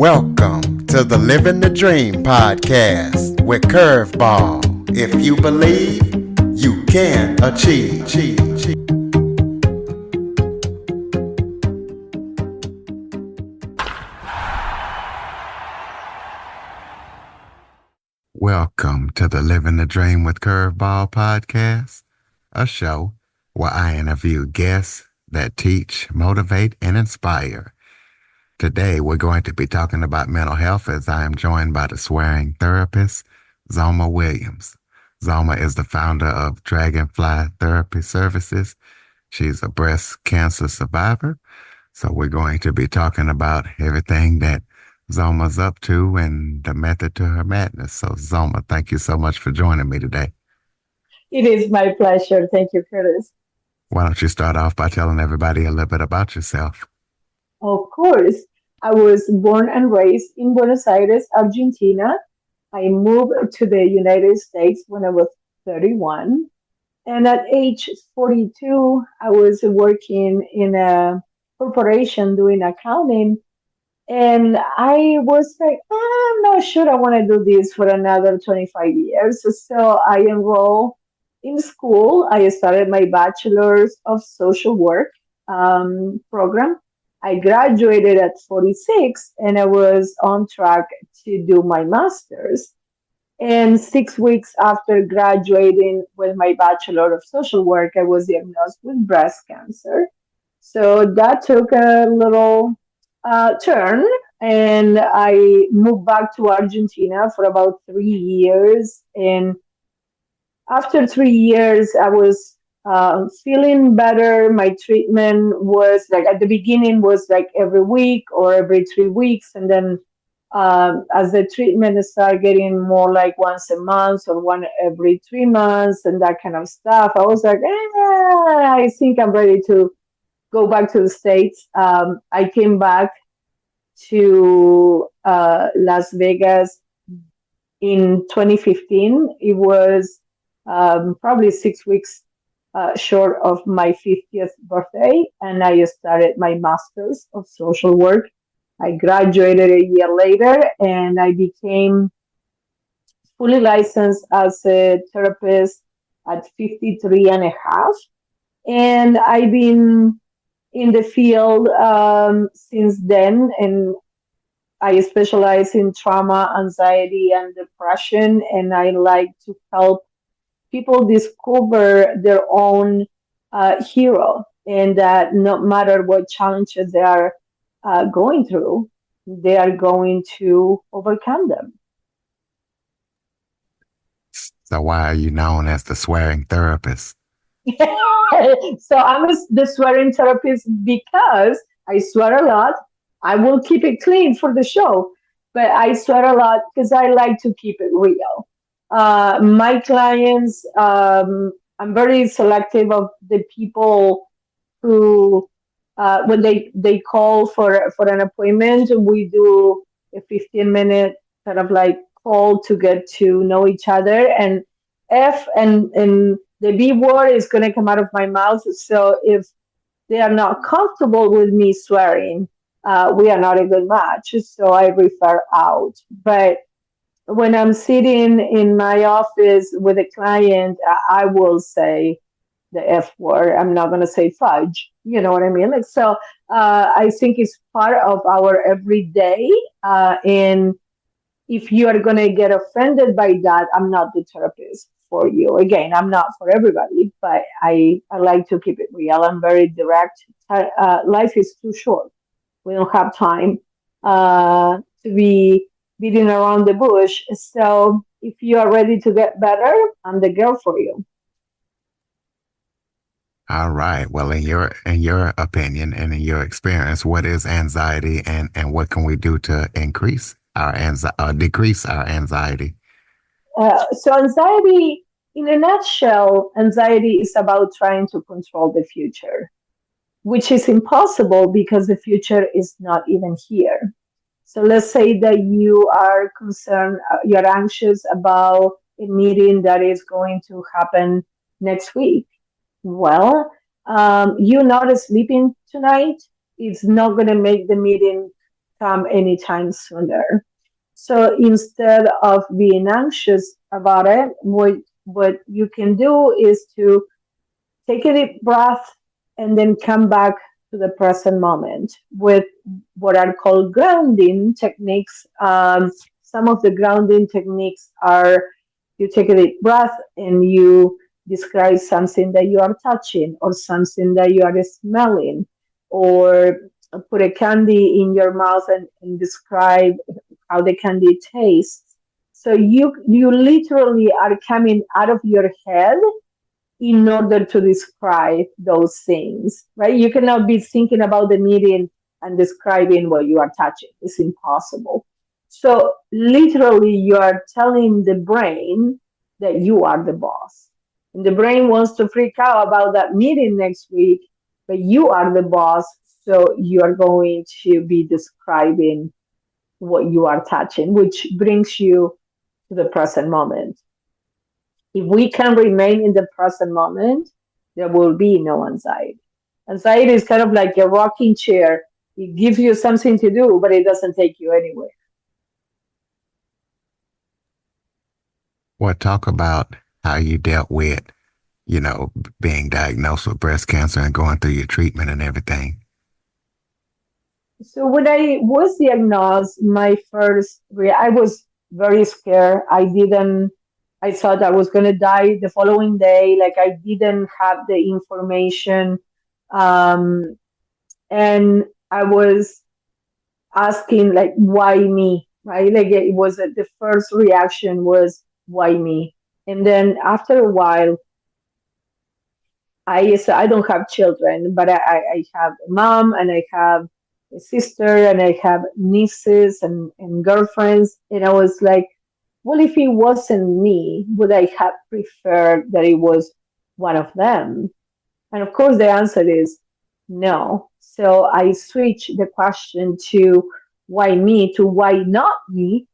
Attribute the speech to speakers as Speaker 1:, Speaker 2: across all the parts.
Speaker 1: Welcome to the Living the Dream podcast with Curveball. If you believe, you can achieve. Welcome to the Living the Dream with Curveball podcast, a show where I interview guests that teach, motivate, and inspire. Today, we're going to be talking about mental health as I am joined by the swearing therapist, Zoma Williams. Zoma is the founder of Dragonfly Therapy Services. She's a breast cancer survivor. So we're going to be talking about everything that Zoma's up to and the method to her madness. So Zoma, thank you so much for joining me today.
Speaker 2: It is my pleasure. Thank you, Curtis.
Speaker 1: Why don't you start off by telling everybody a little bit about yourself?
Speaker 2: Of course, I was born and raised in Buenos Aires, Argentina. I moved to the United States when I was 31. And at age 42, I was working in a corporation doing accounting. And I was like, I'm not sure I want to do this for another 25 years. So I enrolled in school. I started my bachelor's of social work program. I graduated at 46 and I was on track to do my master's. And 6 weeks after graduating with my Bachelor of Social Work, I was diagnosed with breast cancer. So that took a little turn, and I moved back to Argentina for about 3 years. And after 3 years, I was feeling better. My treatment was like at the beginning was like every week or every 3 weeks, and then as the treatment started getting more like once a month or one every 3 months and that kind of stuff, I was like, I think I'm ready to go back to the States. I came back to Las Vegas in 2015. It was probably 6 weeks short of my 50th birthday, and I started my master's of social work. I graduated a year later and I became fully licensed as a therapist at 53 and a half. And I've been in the field since then. And I specialize in trauma, anxiety, and depression. And I like to help people discover their own hero, and that no matter what challenges they are going through, they are going to overcome them.
Speaker 1: So why are you known as the swearing therapist?
Speaker 2: So the swearing therapist because I swear a lot. I will keep it clean for the show, but I swear a lot because I like to keep it real. My clients, I'm very selective of the people who when they call for an appointment, we do a 15-minute kind of like call to get to know each other. And F and the B word is going to come out of my mouth. So if they are not comfortable with me swearing, we are not a good match. So I refer out. But when I'm sitting in my office with a client, I will say the F word. I'm not going to say fudge. You know what I mean? Like, so I think it's part of our everyday. And if you are going to get offended by that, I'm not the therapist for you. Again, I'm not for everybody, but I like to keep it real. I'm very direct. Life is too short. We don't have time to be beating around the bush. So if you are ready to get better, I'm the girl for you.
Speaker 1: All right. Well, in your opinion and in your experience, what is anxiety and what can we do to increase our decrease our anxiety?
Speaker 2: So anxiety, in a nutshell, anxiety is about trying to control the future, which is impossible because the future is not even here. So let's say that you are concerned, you're anxious about a meeting that is going to happen next week. Well, you not sleeping tonight is not going to make the meeting come anytime sooner. So instead of being anxious about it, what you can do is to take a deep breath and then come back to the present moment with what are called grounding techniques. Some of the grounding techniques are you take a deep breath and you describe something that you are touching or something that you are smelling, or put a candy in your mouth and describe how the candy tastes. So you literally are coming out of your head in order to describe those things, right? You cannot be thinking about the meeting and describing what you are touching. It's impossible. So literally, you are telling the brain that you are the boss. And the brain wants to freak out about that meeting next week, but you are the boss. So you are going to be describing what you are touching, which brings you to the present moment. If we can remain in the present moment, there will be no anxiety. Anxiety is kind of like a rocking chair. It gives you something to do, but it doesn't take you anywhere.
Speaker 1: Well, talk about how you dealt with, being diagnosed with breast cancer and going through your treatment and everything.
Speaker 2: So when I was diagnosed, I was very scared. I thought I was going to die the following day. Like I didn't have the information. Um, and I was asking like, why me? Right? Like it was the first reaction was, why me? And then after a while, I don't have children, but I have a mom and I have a sister and I have nieces and girlfriends. And I was like, well, if it wasn't me, would I have preferred that it was one of them? And of course, the answer is no. So I switched the question to why me to why not me,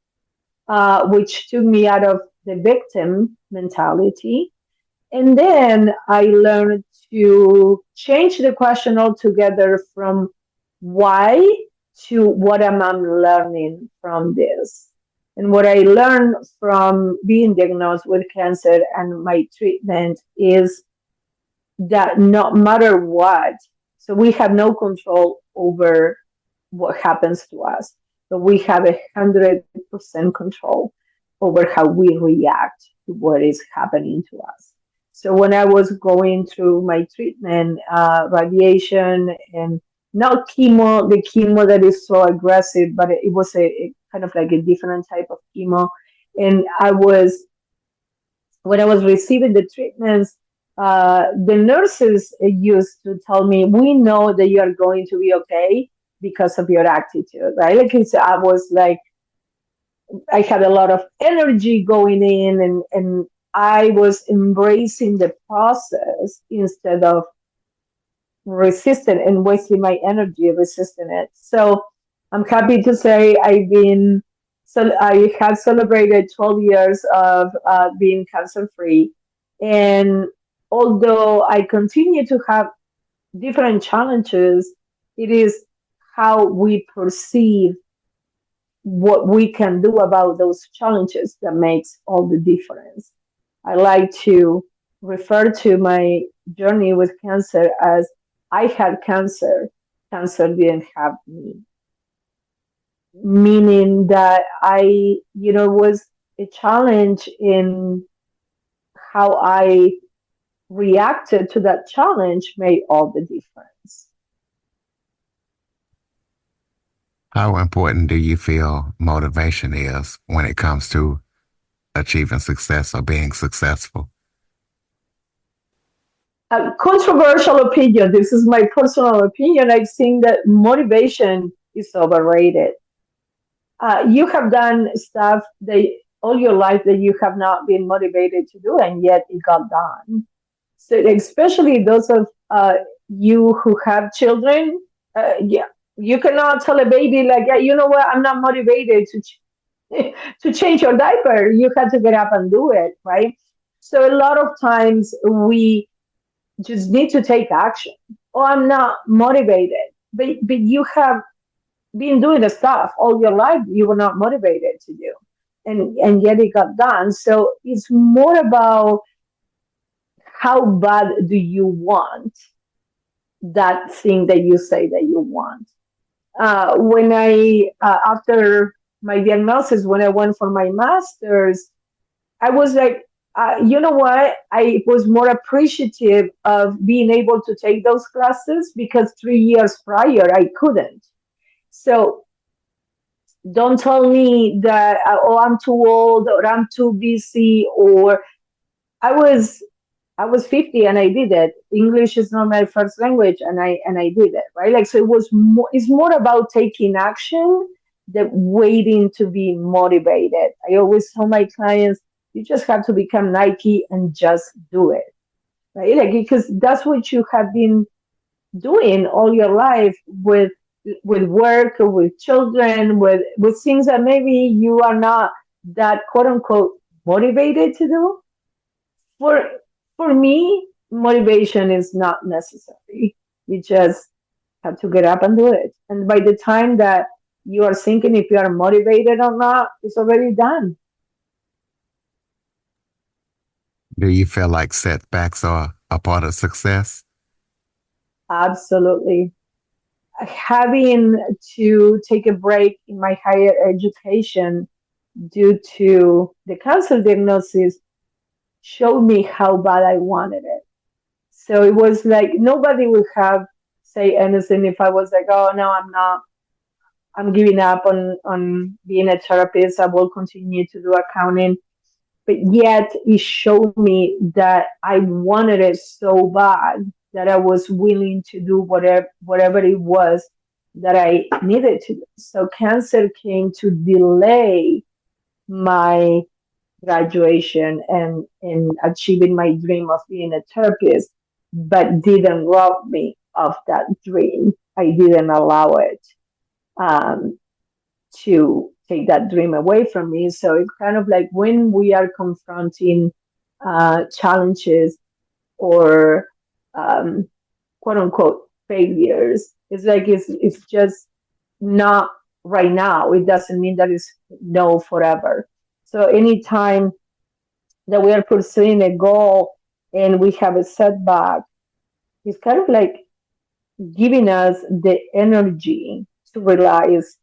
Speaker 2: which took me out of the victim mentality. And then I learned to change the question altogether from why to what am I learning from this. And what I learned from being diagnosed with cancer and my treatment is that no matter what, so we have no control over what happens to us, but we have 100% control over how we react to what is happening to us. So when I was going through my treatment, radiation and not chemo, the chemo that is so aggressive, but it was a kind of like a different type of chemo. And when I was receiving the treatments, the nurses used to tell me, "We know that you are going to be okay because of your attitude," right? Like I was like, I had a lot of energy going in, and I was embracing the process instead of resisting and wasting my energy resisting it. So I'm happy to say so I have celebrated 12 years of being cancer free. And although I continue to have different challenges, it is how we perceive what we can do about those challenges that makes all the difference. I like to refer to my journey with cancer as I had cancer, cancer didn't have me. Meaning that was a challenge in how I reacted to that challenge made all the difference.
Speaker 1: How important do you feel motivation is when it comes to achieving success or being successful?
Speaker 2: A controversial opinion. This is my personal opinion. I think that motivation is overrated. You have done stuff that all your life that you have not been motivated to do, and yet it got done. So, especially those of you who have children, yeah, you cannot tell a baby like, yeah, you know what, I'm not motivated to change your diaper. You have to get up and do it, right? So a lot of times we just need to take action. Oh, I'm not motivated, but you have been doing the stuff all your life you were not motivated to do, and yet it got done. So it's more about how bad do you want that thing that you say that you want. When I After my diagnosis, when I went for my master's, I was like, you know what? I was more appreciative of being able to take those classes because 3 years prior I couldn't. So don't tell me that, oh, I'm too old or I'm too busy, or I was I was 50 and I did it. English is not my first language, and I did it, right? Like, so it's more about taking action than waiting to be motivated. I always tell my clients, you just have to become Nike and just do it, right? Like, because that's what you have been doing all your life with work or with children, with things that maybe you are not that quote unquote motivated to do. For for me, motivation is not necessary. You just have to get up and do it. And by the time that you are thinking if you are motivated or not, it's already done.
Speaker 1: Do you feel like setbacks are a part of success?
Speaker 2: Absolutely. Having to take a break in my higher education due to the cancer diagnosis showed me how bad I wanted it. So it was like nobody would have say anything if I was like, oh no, I'm not. I'm giving up on being a therapist. I will continue to do accounting. But yet it showed me that I wanted it so bad that I was willing to do whatever it was that I needed to do. So cancer came to delay my graduation and achieving my dream of being a therapist, but didn't rob me of that dream. I didn't allow it um, to take that dream away from me. So it's kind of like when we are confronting challenges or um, quote unquote failures, it's like it's just not right now. It doesn't mean that it's no forever. So anytime that we are pursuing a goal and we have a setback, it's kind of like giving us the energy to realize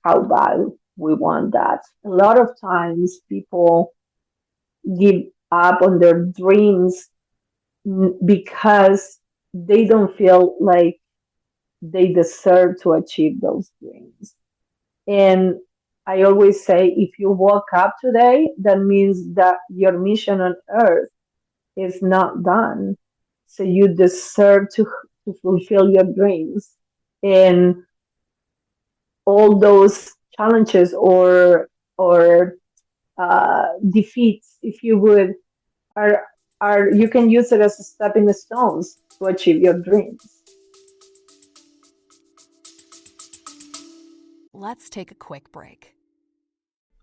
Speaker 2: how bad we want that. A lot of times people give up on their dreams because they don't feel like they deserve to achieve those dreams. And I always say, if you woke up today, that means that your mission on earth is not done. So you deserve to fulfill your dreams. And all those challenges or defeats, if you would, are are you can use it as a stepping stones to achieve your dreams.
Speaker 3: Let's take a quick break.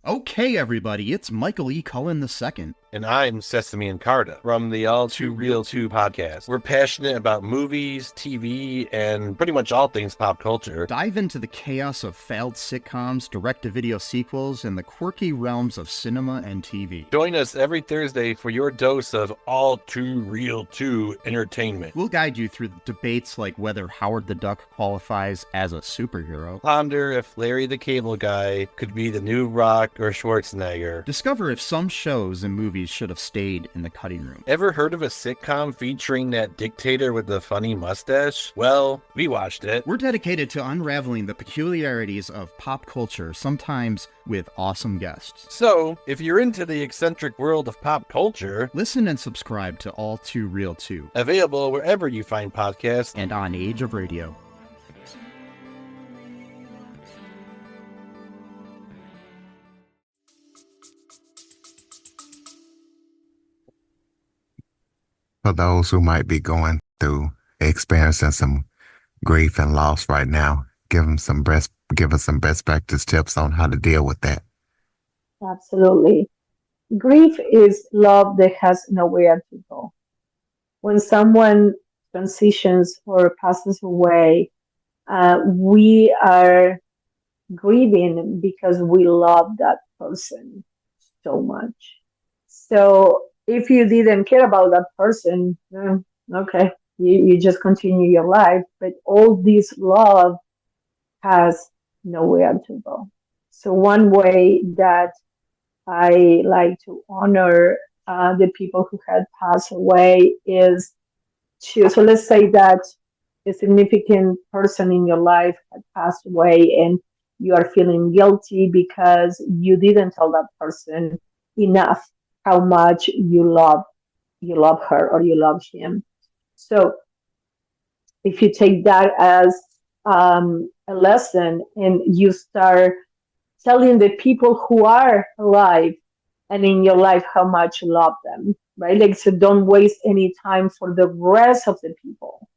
Speaker 4: Okay, everybody, it's Michael E. Cullen II.
Speaker 5: And I'm Sesame and Carta from the All Too Real 2 podcast. We're passionate about movies, TV, and pretty much all things pop culture.
Speaker 4: Dive into the chaos of failed sitcoms, direct-to-video sequels, and the quirky realms of cinema and TV.
Speaker 5: Join us every Thursday for your dose of All Too Real 2 entertainment.
Speaker 4: We'll guide you through debates like whether Howard the Duck qualifies as a superhero.
Speaker 5: Ponder if Larry the Cable Guy could be the new Rock or Schwarzenegger.
Speaker 4: Discover if some shows and movies should have stayed in the cutting room.
Speaker 5: Ever heard of a sitcom featuring that dictator with the funny mustache? Well, we watched it.
Speaker 4: We're dedicated to unraveling the peculiarities of pop culture, sometimes with awesome guests.
Speaker 5: So, if you're into the eccentric world of pop culture,
Speaker 4: Listen and subscribe to All Too Real 2
Speaker 5: available wherever you find podcasts.
Speaker 4: and on Age of Radio.
Speaker 1: For those who might be going through experiencing some grief and loss right now, give us some best practice tips on how to deal with that.
Speaker 2: Absolutely. Grief is love that has nowhere to go. When someone transitions or passes away, we are grieving because we love that person so much. So if you didn't care about that person, okay, you just continue your life. But all this love has nowhere to go. So one way that I like to honor the people who had passed away is so let's say that a significant person in your life had passed away and you are feeling guilty because you didn't tell that person enough how much you love her or you love him. So if you take that as a lesson and you start telling the people who are alive and in your life how much you love them, right? Like, so don't waste any time for the rest of the people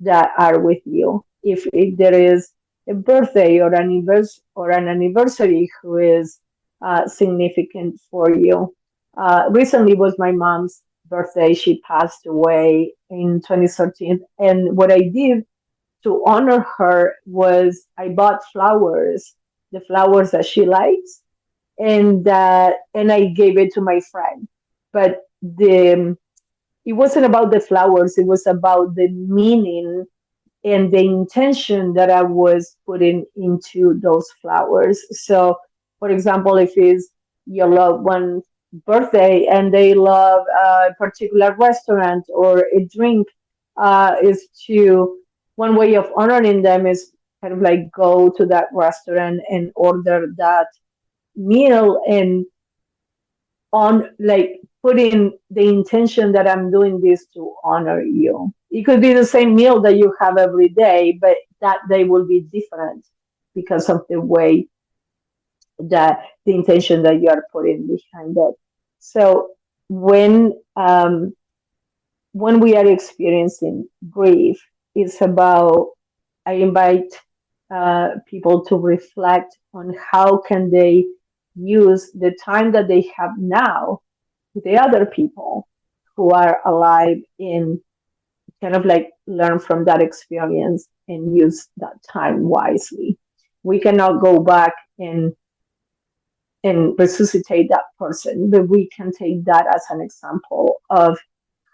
Speaker 2: that are with you. If there is a birthday or an anniversary who is significant for you. Recently was my mom's birthday. She passed away in 2013, and what I did to honor her was I bought flowers, the flowers that she likes, and I gave it to my friend. But the it wasn't about the flowers; it was about the meaning and the intention that I was putting into those flowers. So, for example, if it's your loved one's birthday and they love a particular restaurant or a drink, is to one way of honoring them is kind of like go to that restaurant and order that meal and on like putting the intention that I'm doing this to honor you. It could be the same meal that you have every day, but that day will be different because of the way that the intention that you are putting behind it. So when we are experiencing grief, it's about I invite people to reflect on how can they use the time that they have now with the other people who are alive and kind of like learn from that experience and use that time wisely. We cannot go back and resuscitate that person, but we can take that as an example of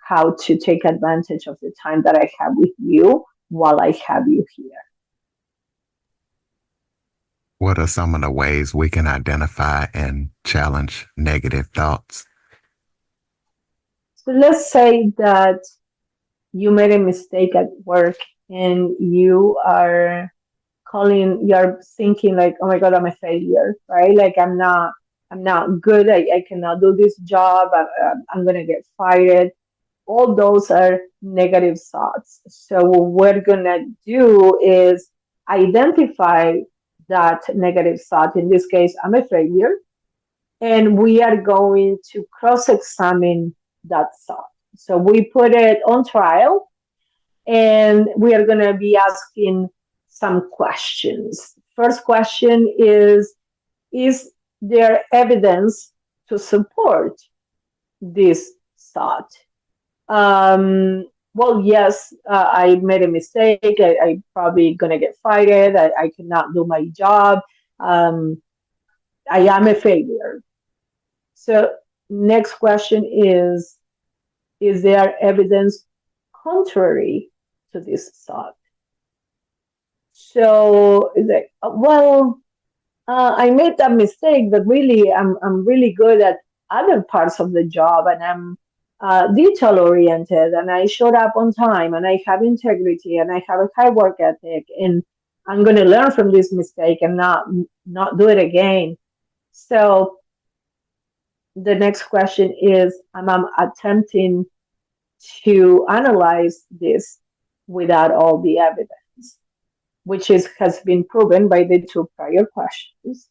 Speaker 2: how to take advantage of the time that I have with you while I have you here.
Speaker 1: What are some of the ways we can identify and challenge negative thoughts?
Speaker 2: So let's say that you made a mistake at work and you're thinking like, oh my God, I'm a failure, right? Like I'm not good. I cannot do this job. I'm going to get fired. All those are negative thoughts. So what we're going to do is identify that negative thought. In this case, I'm a failure. And we are going to cross-examine that thought. So we put it on trial and we are going to be asking some questions. First question is there evidence to support this thought? Well, yes, I made a mistake. I probably going to get fired. I cannot do my job. I am a failure. So next question is there evidence contrary to this thought? So it's like, well, I made that mistake, but really, I'm really good at other parts of the job, and I'm detail oriented, and I showed up on time, and I have integrity, and I have a high work ethic, and I'm going to learn from this mistake and not do it again. So the next question is, am I attempting to analyze this without all the evidence, which has been proven by the two prior questions.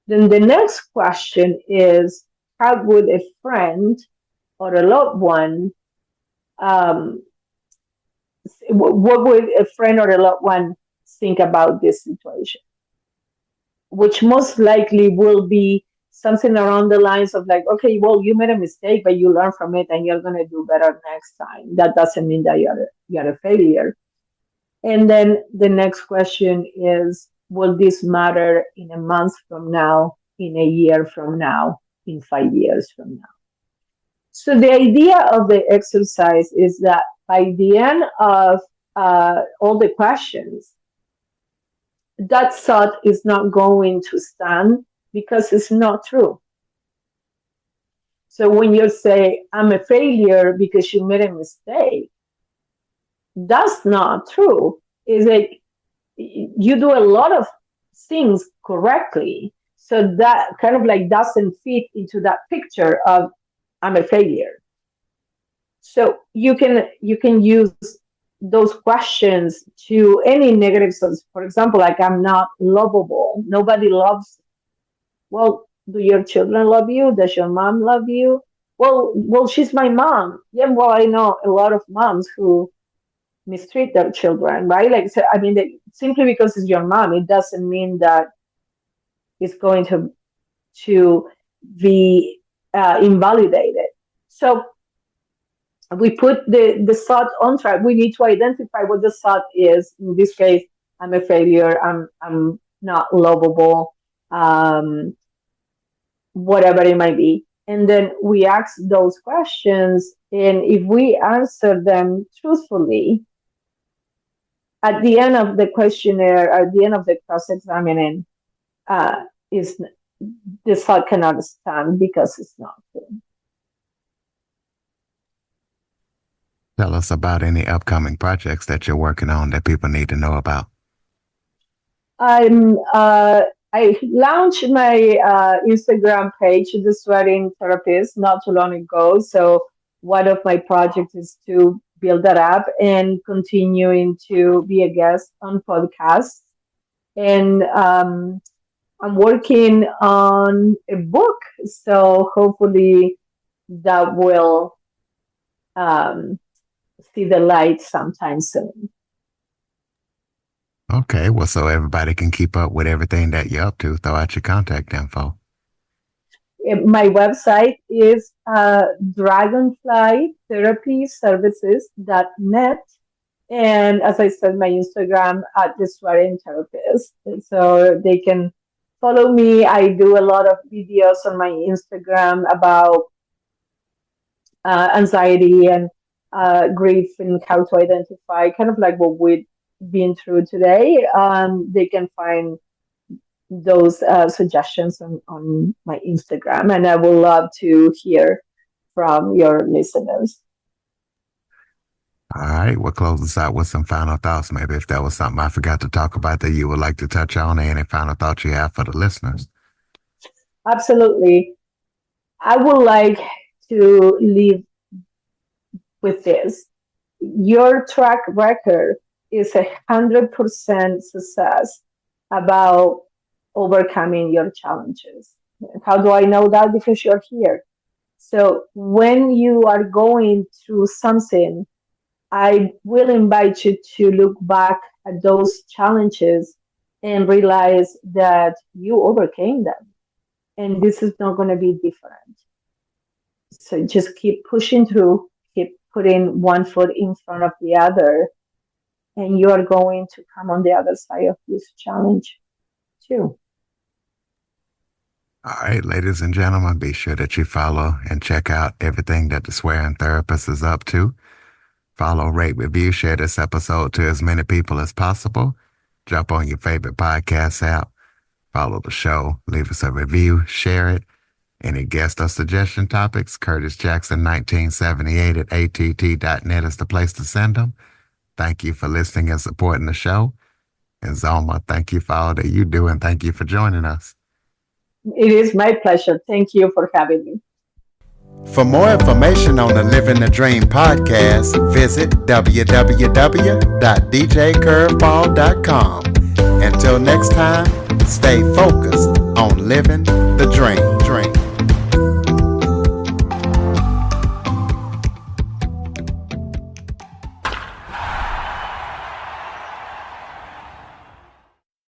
Speaker 2: Then the next question is, how would a friend or a loved one, what would a friend or a loved one think about this situation? Which most likely will be something around the lines of like, okay, well, you made a mistake, but you learn from it and you're going to do better next time. That doesn't mean that you're a failure. And then the next question is, will this matter in a month from now, in a year from now, in 5 years from now? So the idea of the exercise is that by the end of all the questions, that thought is not going to stand because it's not true. So when you say, I'm a failure because you made a mistake, that's not true. It's like you do a lot of things correctly. So that kind of like doesn't fit into that picture of I'm a failure. So you can use those questions to any negative sense. For example, like I'm not lovable. Nobody loves. Well, do your children love you? Does your mom love you? Well, she's my mom. Yeah, well, I know a lot of moms who mistreat their children, right? Like, so, I mean, simply because it's your mom, it doesn't mean that it's going to be invalidated. So we put the thought on track. We need to identify what the thought is. In this case, I'm a failure. I'm not lovable. Whatever it might be. And then we ask those questions. And if we answer them truthfully, at the end of the questionnaire, at the end of the cross-examining, the thought cannot stand because it's not true.
Speaker 1: Tell us about any upcoming projects that you're working on that people need to know about.
Speaker 2: I launched my Instagram page, The Sweating Therapist, not too long ago. So one of my projects is to build that up and continuing to be a guest on podcasts. And I'm working on a book, so hopefully that will see the light sometime soon.
Speaker 1: Okay, well, so everybody can keep up with everything that you're up to, throw out your contact info.
Speaker 2: My website is dragonflytherapyservices.net. And as I said, my Instagram at The Sweating Therapist. So they can follow me. I do a lot of videos on my Instagram about anxiety and grief and how to identify, kind of like what we've been through today. They can find those suggestions on my Instagram, and I would love to hear from your listeners.
Speaker 1: All right, we'll close this out with some final thoughts. Maybe if there was something I forgot to talk about that you would like to touch on, any final thoughts you have for the listeners.
Speaker 2: Absolutely. I would like to leave with this. Your track record is 100% success about overcoming your challenges. How do I know that? Because you're here. So when you are going through something, I will invite you to look back at those challenges and realize that you overcame them. And this is not going to be different. So just keep pushing through, keep putting one foot in front of the other, and you are going to come on the other side of this challenge too.
Speaker 1: All right, ladies and gentlemen, be sure that you follow and check out everything that the Swearing Therapist is up to. Follow, rate, review, share this episode to as many people as possible. Jump on your favorite podcast app. Follow the show. Leave us a review. Share it. Any guest or suggestion topics, Curtis Jackson 1978 at att.net is the place to send them. Thank you for listening and supporting the show. And Zoma, thank you for all that you do, and thank you for joining us.
Speaker 2: It is my pleasure. Thank you for having me.
Speaker 1: For more information on the Living the Dream podcast, visit www.djcurveball.com. Until next time, stay focused on living the dream.